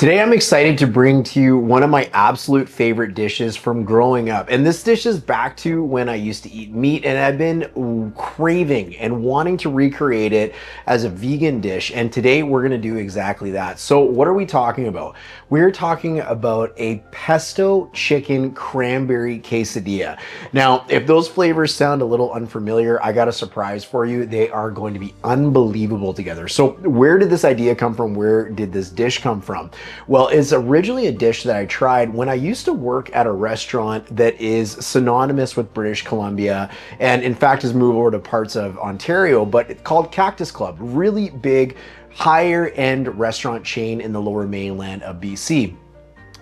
Today I'm excited to bring to you one of my absolute favorite dishes from growing up. And this dish is back to when I used to eat meat, and I've been craving and wanting to recreate it as a vegan dish. And today we're gonna do exactly that. So what are we talking about? We're talking about a pesto chicken cranberry quesadilla. Now, if those flavors sound a little unfamiliar, I got a surprise for you. They are going to be unbelievable together. So where did this idea come from? Where did this dish come from? Well, it's originally a dish that I tried when I used to work at a restaurant that is synonymous with British Columbia, and in fact has moved over to parts of Ontario, but it's called Cactus Club. Really big, higher end restaurant chain in the lower mainland of BC.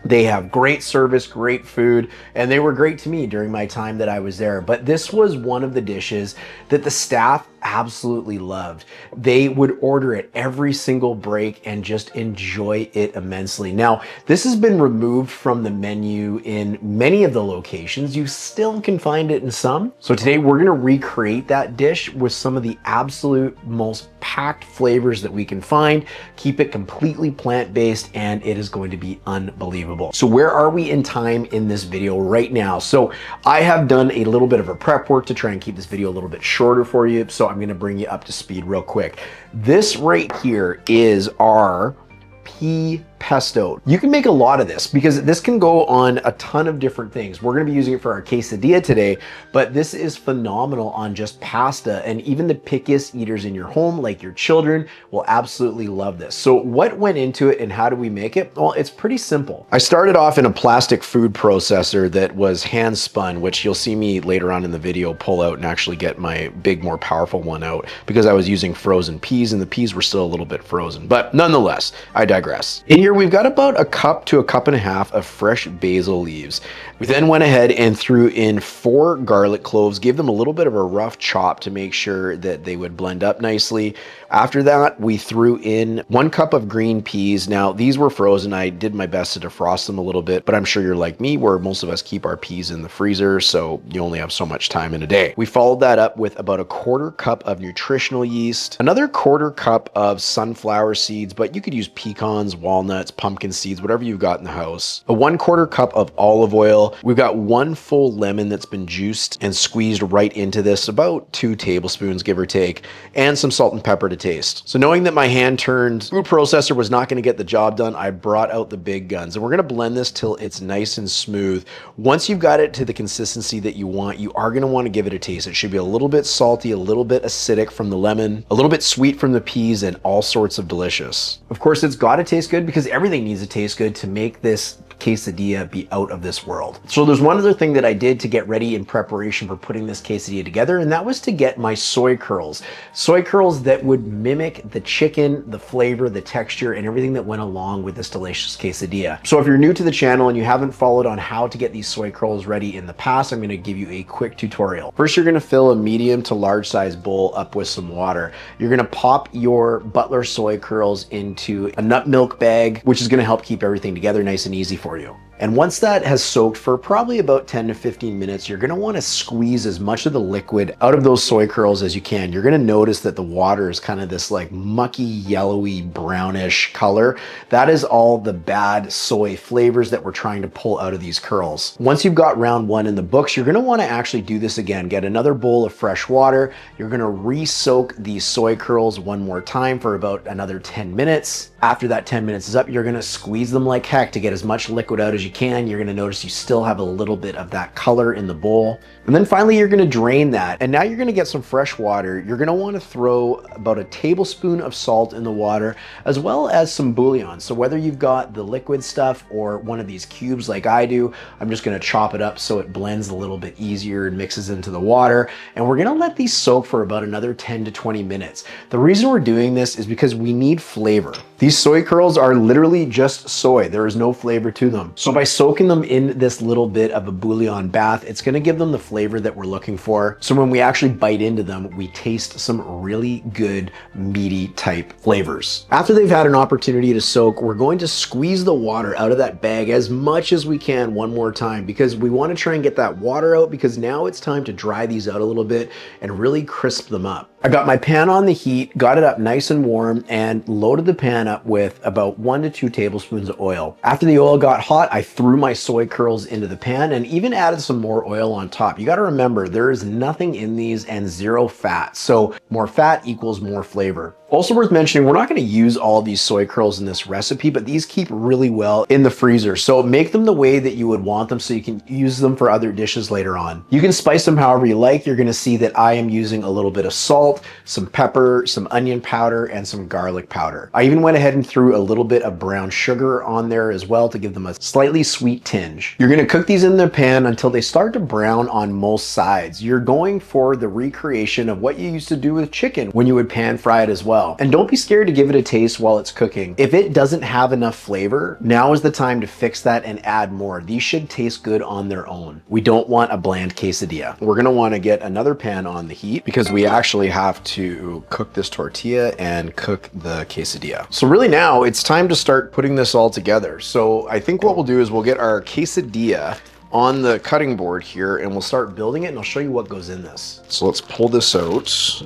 They have great service, great food, and they were great to me during my time that I was there. But this was one of the dishes that the staff absolutely loved. They would order it every single break and just enjoy it immensely. Now, this has been removed from the menu in many of the locations. You still can find it in some. So today we're gonna recreate that dish with some of the absolute most packed flavors that we can find, keep it completely plant-based, and it is going to be unbelievable. So where are we in time in this video right now? So I have done a little bit of a prep work to try and keep this video a little bit shorter for you. So I'm gonna bring you up to speed real quick. This right here is our pea pesto. You can make a lot of this because this can go on a ton of different things. We're going to be using it for our quesadilla today, but this is phenomenal on just pasta, and even the pickiest eaters in your home, like your children, will absolutely love this. So what went into it and how do we make it? Well, it's pretty simple. I started off in a plastic food processor that was hand spun, which you'll see me later on in the video pull out and actually get my big, more powerful one out because I was using frozen peas and the peas were still a little bit frozen. But nonetheless, I digress. In here, we've got about a cup to a cup and a half of fresh basil leaves. We then went ahead and threw in 4 garlic cloves, gave them a little bit of a rough chop to make sure that they would blend up nicely. After that, we threw in 1 cup of green peas. Now, these were frozen. I did my best to defrost them a little bit, but I'm sure you're like me, where most of us keep our peas in the freezer, so you only have so much time in a day. We followed that up with about a 1/4 cup of Nutritional yeast, another 1/4 cup of sunflower seeds, but you could use pecans, walnuts, pumpkin seeds, whatever you've got in the house. A 1/4 cup of olive oil. We've got 1 full lemon that's been juiced and squeezed right into this, about 2 tablespoons, give or take, and some salt and pepper to taste. So knowing that my hand-turned food processor was not gonna get the job done, I brought out the big guns, and we're gonna blend this till it's nice and smooth. Once you've got it to the consistency that you want, you are gonna wanna give it a taste. It should be a little bit salty, a little bit acidic from the lemon, a little bit sweet from the peas, and all sorts of delicious. Of course, it's gotta taste good because everything needs to taste good to make this quesadilla be out of this world. So there's one other thing that I did to get ready in preparation for putting this quesadilla together, and that was to get my soy curls. Soy curls that would mimic the chicken, the flavor, the texture, and everything that went along with this delicious quesadilla. So if you're new to the channel and you haven't followed on how to get these soy curls ready in the past, I'm gonna give you a quick tutorial. First, you're gonna fill a medium to large size bowl up with some water. You're gonna pop your Butler soy curls into a nut milk bag, which is gonna help keep everything together nice and easy for you. And once that has soaked for probably about 10 to 15 minutes, you're gonna wanna squeeze as much of the liquid out of those soy curls as you can. You're gonna notice that the water is kind of this like mucky, yellowy, brownish color. That is all the bad soy flavors that we're trying to pull out of these curls. Once you've got round 1 in the books, you're gonna wanna actually do this again. Get another bowl of fresh water. You're gonna re-soak these soy curls one more time for about another 10 minutes. After that 10 minutes is up, you're gonna squeeze them like heck to get as much liquid out as you can. You're gonna notice you still have a little bit of that color in the bowl. And then finally, you're gonna drain that. And now you're gonna get some fresh water. You're gonna wanna throw about a tablespoon of salt in the water, as well as some bouillon. So whether you've got the liquid stuff or one of these cubes like I do, I'm just gonna chop it up so it blends a little bit easier and mixes into the water. And we're gonna let these soak for about another 10 to 20 minutes. The reason we're doing this is because we need flavor. These soy curls are literally just soy. There is no flavor to them. So by soaking them in this little bit of a bouillon bath, it's gonna give them the flavor that we're looking for. So when we actually bite into them, we taste some really good meaty type flavors. After they've had an opportunity to soak, we're going to squeeze the water out of that bag as much as we can one more time, because we wanna try and get that water out, because now it's time to dry these out a little bit and really crisp them up. I got my pan on the heat, got it up nice and warm, and loaded the pan pan up with about 1 to 2 tablespoons of oil. After the oil got hot, I threw my soy curls into the pan and even added some more oil on top. You got to remember, there is nothing in these and 0 fat. So more fat equals more flavor. Also worth mentioning, we're not going to use all these soy curls in this recipe, but these keep really well in the freezer. So make them the way that you would want them so you can use them for other dishes later on. You can spice them however you like. You're going to see that I am using a little bit of salt, some pepper, some onion powder, and some garlic powder. I even went ahead and threw a little bit of brown sugar on there as well to give them a slightly sweet tinge. You're going to cook these in the pan until they start to brown on most sides. You're going for the recreation of what you used to do with chicken when you would pan fry it as well. And don't be scared to give it a taste while it's cooking. If it doesn't have enough flavor, now is the time to fix that and add more. These should taste good on their own. We don't want a bland quesadilla. We're gonna wanna get another pan on the heat because we actually have to cook this tortilla and cook the quesadilla. So really now it's time to start putting this all together. So I think what we'll do is we'll get our quesadilla on the cutting board here and we'll start building it and I'll show you what goes in this. So let's pull this out.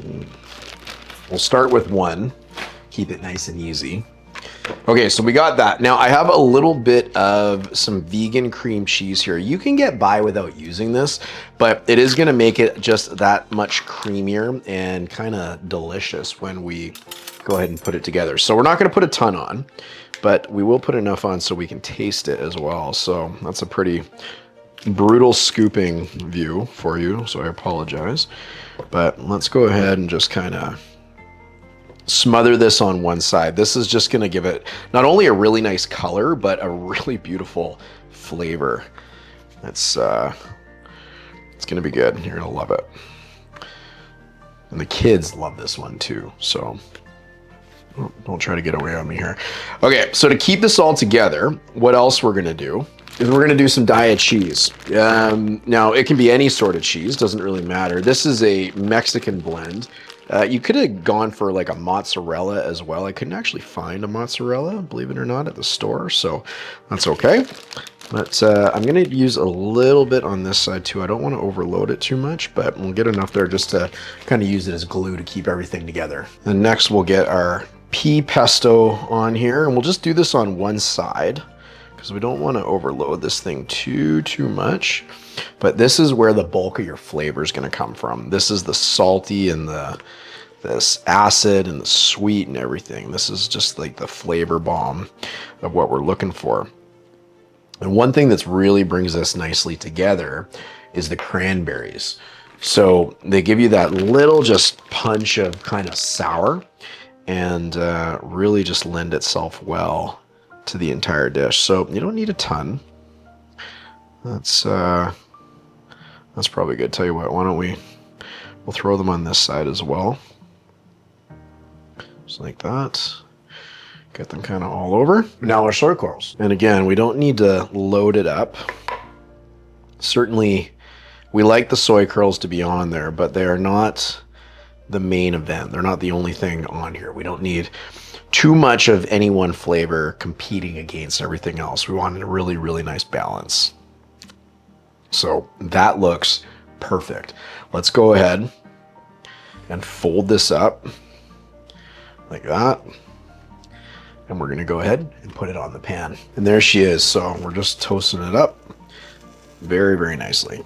We'll start with one, keep it nice and easy. Okay, so we got that. Now I have a little bit of some vegan cream cheese here. You can get by without using this, but it is gonna make it just that much creamier and kind of delicious when we go ahead and put it together. So we're not gonna put a ton on, but we will put enough on so we can taste it as well. So that's a pretty brutal scooping view for you, so I apologize. But let's go ahead and just kind of smother this on one side. This is just going to give it not only a really nice color, but a really beautiful flavor. It's going to be good. You're going to love it. And the kids love this one too. So don't try to get away on me here. Okay, so to keep this all together, what else we're going to do is we're going to do some diet cheese. Now, it can be any sort of cheese. Doesn't really matter. This is a Mexican blend. You could have gone for like a mozzarella as well. I couldn't actually find a mozzarella, believe it or not, at the store, so that's okay. But I'm gonna use a little bit on this side too. I don't want to overload it too much, but we'll get enough there just to kind of use it as glue to keep everything together. And next we'll get our pea pesto on here, and we'll just do this on one side because we don't want to overload this thing too much. But this is where the bulk of your flavor is going to come from. This is the salty and this acid and the sweet and everything. This is just like the flavor bomb of what we're looking for. And one thing that's really brings this nicely together is the cranberries. So they give you that little just punch of kind of sour and really just lend itself well to the entire dish. So you don't need a ton. That's probably good. Tell you what, why don't we'll throw them on this side as well. Just like that. Get them kind of all over. Now our soy curls. And again, we don't need to load it up. Certainly, we like the soy curls to be on there, but they are not the main event. They're not the only thing on here. We don't need too much of any one flavor competing against everything else. We want a really, really nice balance. So that looks perfect. Let's go ahead and fold this up like that. And we're gonna go ahead and put it on the pan. And there she is. So we're just toasting it up very, very nicely.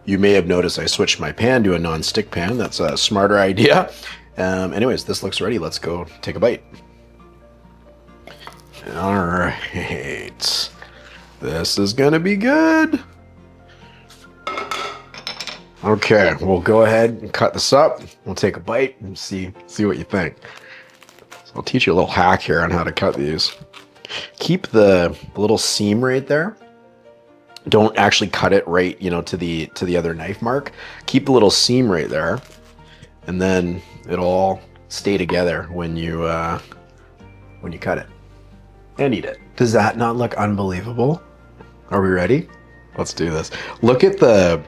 You may have noticed I switched my pan to a non-stick pan. That's a smarter idea. Anyways, this looks ready. Let's go take a bite. All right. This is gonna be good. Okay, we'll go ahead and cut this up. We'll take a bite and see what you think. So I'll teach you a little hack here on how to cut these. Keep the little seam right there. Don't actually cut it right, to the other knife mark. Keep the little seam right there, and then it'll all stay together when you cut it and eat it. Does that not look unbelievable? Are we ready? Let's do this. Look at the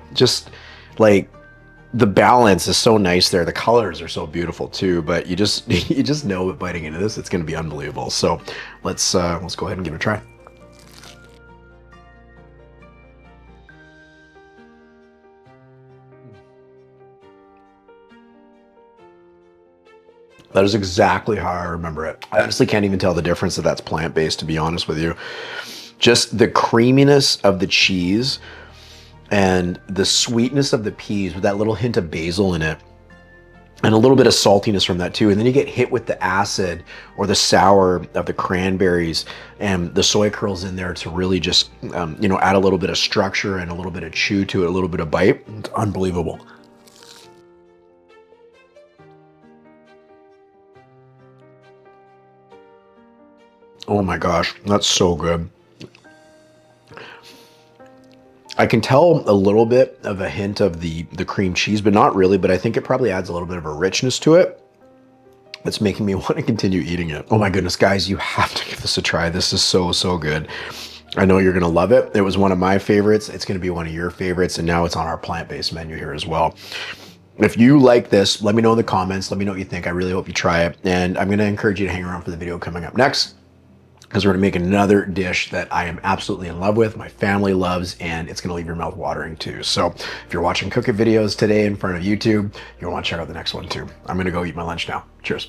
the balance is so nice there. The colors are so beautiful too, but you just know biting into this, it's going to be unbelievable. So let's go ahead and give it a try. That is exactly how I remember it. I honestly can't even tell the difference that that's plant-based, to be honest with you. Just the creaminess of the cheese and the sweetness of the peas with that little hint of basil in it, and a little bit of saltiness from that too. And then you get hit with the acid or the sour of the cranberries and the soy curls in there to really just, add a little bit of structure and a little bit of chew to it, a little bit of bite. It's unbelievable. Oh my gosh, that's so good. I can tell a little bit of a hint of the cream cheese, but not really, but I think it probably adds a little bit of a richness to it. That's making me want to continue eating it. Oh my goodness, guys, you have to give this a try. This is so, so good. I know you're gonna love it. It was one of my favorites. It's gonna be one of your favorites, and now it's on our plant-based menu here as well. If you like this, let me know in the comments. Let me know what you think. I really hope you try it. And I'm gonna encourage you to hang around for the video coming up next, because we're gonna make another dish that I am absolutely in love with, my family loves, and it's gonna leave your mouth watering too. So if you're watching cooking videos today in front of YouTube, you'll wanna check out the next one too. I'm gonna go eat my lunch now. Cheers.